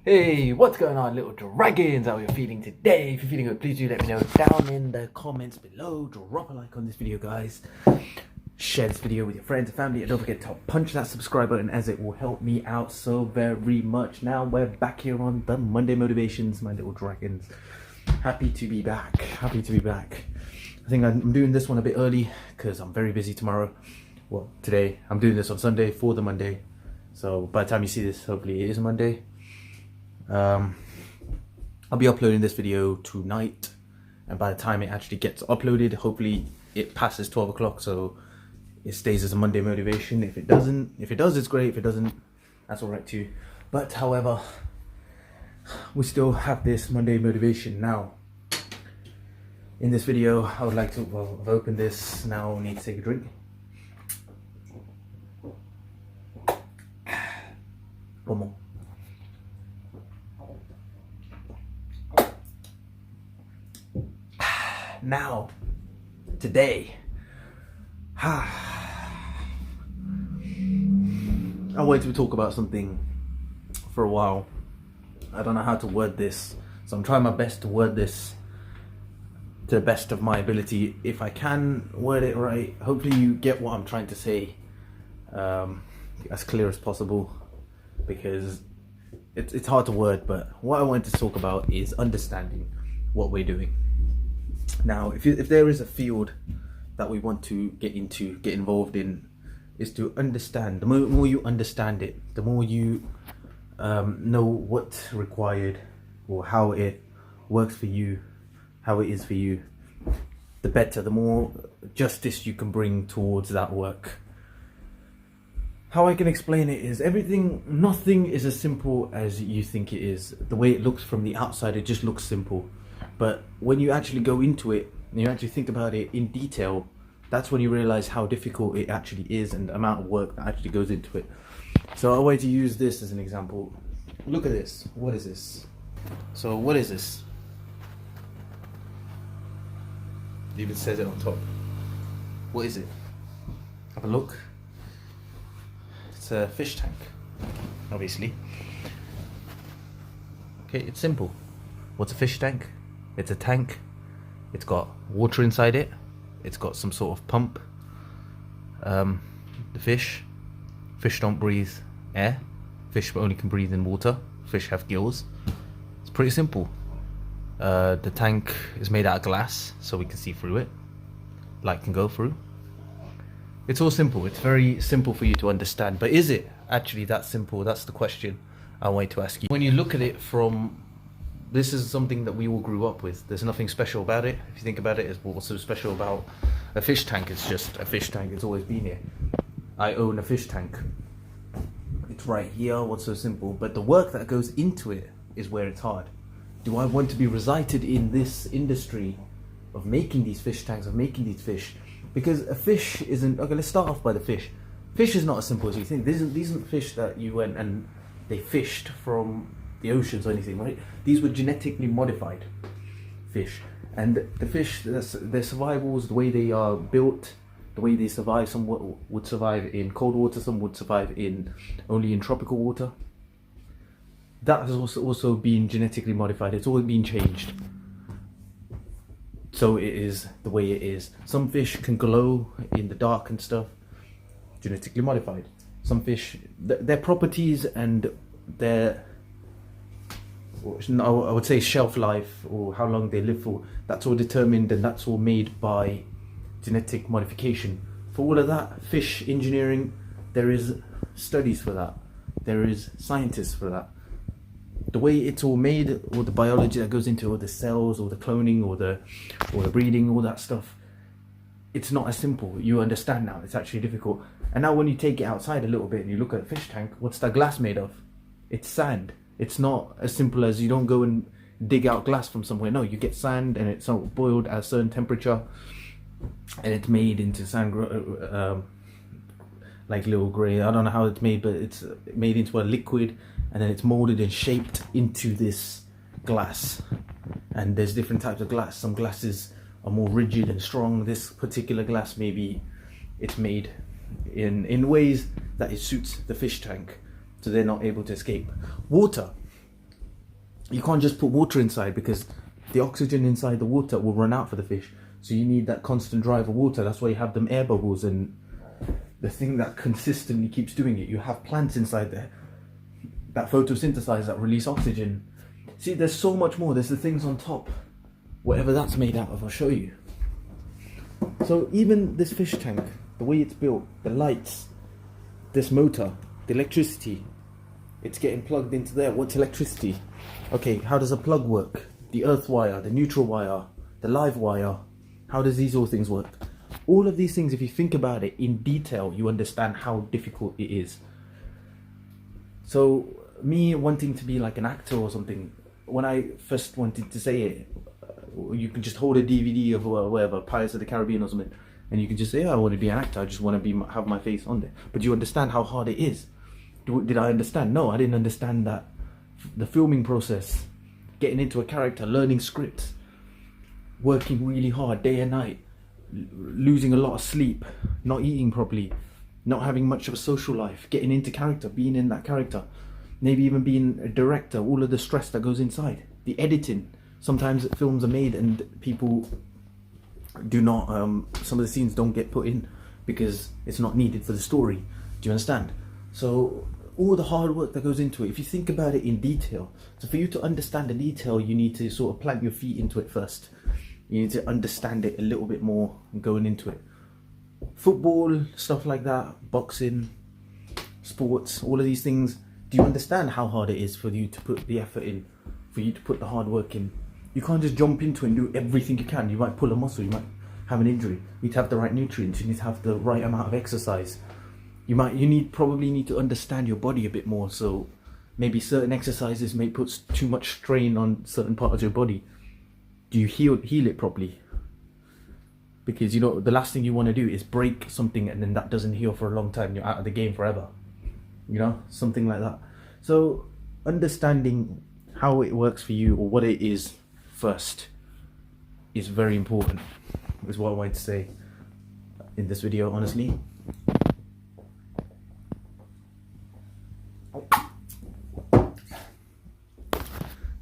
Hey, what's going on, little dragons? How are you feeling today? If you're feeling good, please do let me know down in the comments below. Drop a like on this video, guys. Share this video with your friends and family, and don't forget to punch that subscribe button, as it will help me out so very much. Now we're back here on the Monday Motivations, my little dragons. Happy to be back. Happy to be back. I think I'm doing this one a bit early because I'm very busy tomorrow. Well, today I'm doing this on Sunday for the Monday. So by the time you see this, hopefully it is a Monday. I'll be uploading this video tonight, and by the time it actually gets uploaded, hopefully it passes 12 o'clock, so it stays as a Monday motivation. If it does, it's great. If it doesn't, that's alright too. But however, we still have this Monday motivation now. In this video, I would like to, well, I've opened this, now I need to take a drink. One more. Now, today, I wanted to talk about something for a while. I don't know how to word this, so I'm trying my best to word this to the best of my ability. If I can word it right, hopefully you get what I'm trying to say as clear as possible, because it's hard to word. But what I wanted to talk about is understanding what we're doing. Now, if there is a field that we want to get into, get involved in, is to understand. The more you understand it, the more you know what's required or how it works for you, how it is for you, the better, the more justice you can bring towards that work. How I can explain it is nothing is as simple as you think it is. The way it looks from the outside, it just looks simple. But when you actually go into it, and you actually think about it in detail, that's when you realize how difficult it actually is and the amount of work that actually goes into it. So I wanted to use this as an example. Look at this. What is this? So what is this? It even says it on top. What is it? Have a look. It's a fish tank, obviously. Okay, it's simple. What's a fish tank? It's a tank. It's got water inside it. It's got some sort of pump. The fish don't breathe air. Fish only can breathe in water. Fish have gills. It's pretty simple. The tank is made out of glass, so we can see through it. Light can go through. It's all simple. It's very simple for you to understand. But is it actually that simple? That's the question I wanted to ask you. When you look at it from, this is something that we all grew up with. There's nothing special about it. If you think about it, what's so special about a fish tank? It's just a fish tank. It's always been here. I own a fish tank. It's right here. What's so simple? But the work that goes into it is where it's hard. Do I want to be resided in this industry of making these fish tanks, of making these fish? Because a fish isn't, okay, let's start off by the fish. Fish is not as simple as you think. These aren't fish that you went and they fished from the oceans or anything, right? These were genetically modified fish, and the fish, their survivals, the way they are built, the way they survive, some would survive in cold water, some would survive only in tropical water. That has also been genetically modified. It's always been changed, so it is the way it is. Some fish can glow in the dark and stuff, genetically modified. Some fish, their properties and their, I would say, shelf life, or how long they live for, that's all determined, and that's all made by genetic modification. For all of that, fish engineering, there is studies for that. There is scientists for that. The way it's all made, or the biology that goes into it, or the cells, or the cloning, or the breeding, all that stuff, it's not as simple. You understand now, it's actually difficult. And now when you take it outside a little bit and you look at a fish tank, what's that glass made of? It's sand. It's not as simple as, you don't go and dig out glass from somewhere. No, you get sand, and it's boiled at a certain temperature, and it's made into sand, like little grey. I don't know how it's made, but it's made into a liquid, and then it's molded and shaped into this glass. And there's different types of glass. Some glasses are more rigid and strong. This particular glass, maybe it's made in ways that it suits the fish tank, so they're not able to escape. Water you can't just put water inside, because the oxygen inside the water will run out for the fish. So you need that constant drive of water. That's why you have them air bubbles and the thing that consistently keeps doing it. You have plants inside there that photosynthesize, that release oxygen. See, there's so much more. There's the things on top, whatever that's made out of, I'll show you. So even this fish tank, the way it's built, the lights, this motor, the electricity, it's getting plugged into there. What's electricity? Okay, how does a plug work? The earth wire, the neutral wire, the live wire. How does these all things work? All of these things, if you think about it in detail, you understand how difficult it is. So me wanting to be like an actor or something, when I first wanted to say it, you can just hold a DVD of whatever, Pirates of the Caribbean or something, and you can just say, oh, I want to be an actor, I just want to have my face on there. But you understand how hard it is. Did I understand? No, I didn't understand that. The filming process, getting into a character, learning scripts, working really hard day and night, losing a lot of sleep, not eating properly, not having much of a social life, getting into character, being in that character, maybe even being a director, all of the stress that goes inside, the editing. Sometimes films are made and people do not, some of the scenes don't get put in because it's not needed for the story. Do you understand? So all the hard work that goes into it, if you think about it in detail, so for you to understand the detail, you need to sort of plant your feet into it first. You need to understand it a little bit more going into it. Football, stuff like that, boxing, sports, all of these things. Do you understand how hard it is for you to put the effort in, for you to put the hard work in? You can't just jump into it and do everything you can. You might pull a muscle, you might have an injury. You need to have the right nutrients, you need to have the right amount of exercise. You probably need to understand your body a bit more. So maybe certain exercises may put too much strain on certain parts of your body. Do you heal it properly? Because you know the last thing you want to do is break something and then that doesn't heal for a long time. You're out of the game forever. You know, something like that. So understanding how it works for you, or what it is first, is very important, is what I wanted to say in this video, honestly.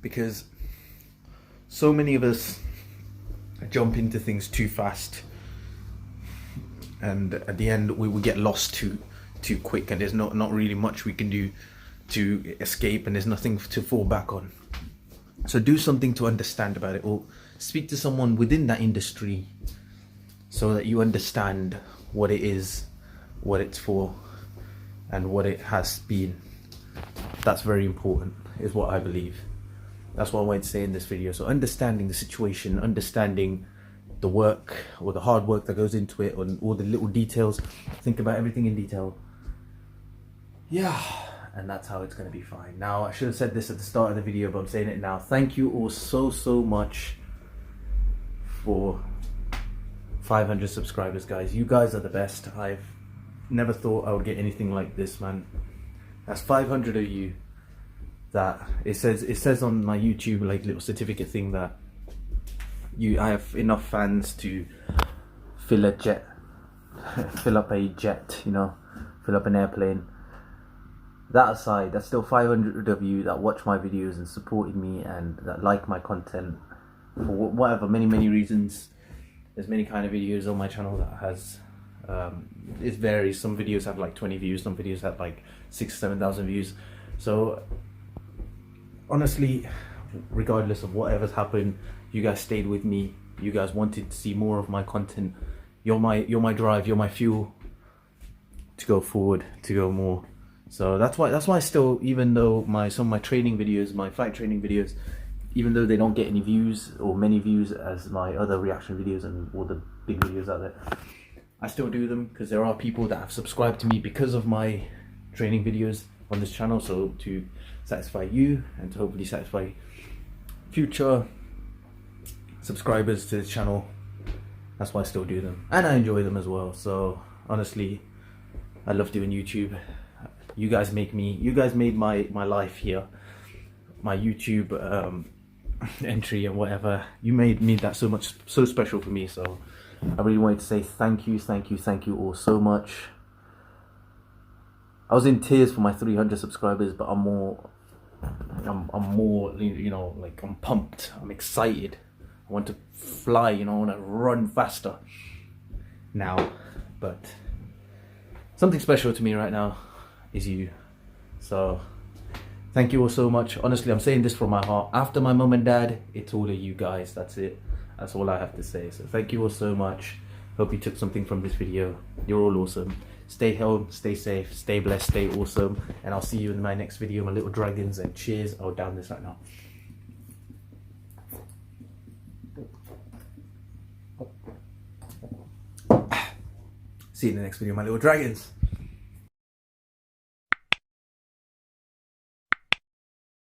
Because so many of us jump into things too fast, and at the end we will get lost too quick, and there's not really much we can do to escape, and there's nothing to fall back on. So do something to understand about it, or speak to someone within that industry so that you understand what it is, what it's for, and what it has been. That's very important, is what I believe. That's what I wanted to say in this video. So understanding the situation, understanding the work or the hard work that goes into it, and all the little details. Think about everything in detail. Yeah, and that's how it's going to be fine. Now, I should have said this at the start of the video, but I'm saying it now. Thank you all so much for 500 subscribers, guys. You guys are the best. I've never thought I would get anything like this, man. That's 500 of you. That it says on my YouTube, like, little certificate thing, that I have enough fans to fill up a jet, you know, fill up an airplane. That aside, that's still 500 of you that watch my videos and supported me and that like my content for whatever, many reasons. There's many kind of videos on my channel that has it varies. Some videos have like 20 views, some videos have like 6,000-7,000 views. So honestly, regardless of whatever's happened, you guys stayed with me. You guys wanted to see more of my content. You're my drive, you're my fuel to go forward, to go more. So that's why still, even though some of my training videos, my fight training videos, even though they don't get any views or many views as my other reaction videos and all the big videos out there, I still do them because there are people that have subscribed to me because of my training videos on this channel. So to satisfy you and to hopefully satisfy future subscribers to this channel, that's why I still do them, and I enjoy them as well. So honestly, I love doing YouTube. You guys made my life here, my YouTube entry and whatever. You made that so special for me. So I really wanted to say thank you all so much. I was in tears for my 300 subscribers, but I'm more I'm more, you know, like I'm pumped. I'm excited. I want to fly, you know, I want to run faster now. But something special to me right now is you. So thank you all so much. Honestly, I'm saying this from my heart. After my mum and dad, it's all of you guys. That's it. That's all I have to say. So thank you all so much. Hope you took something from this video. You're all awesome. Stay home, stay safe, stay blessed, stay awesome. And I'll see you in my next video, my little dragons. And cheers. I'll down this right now. See you in the next video, my little dragons.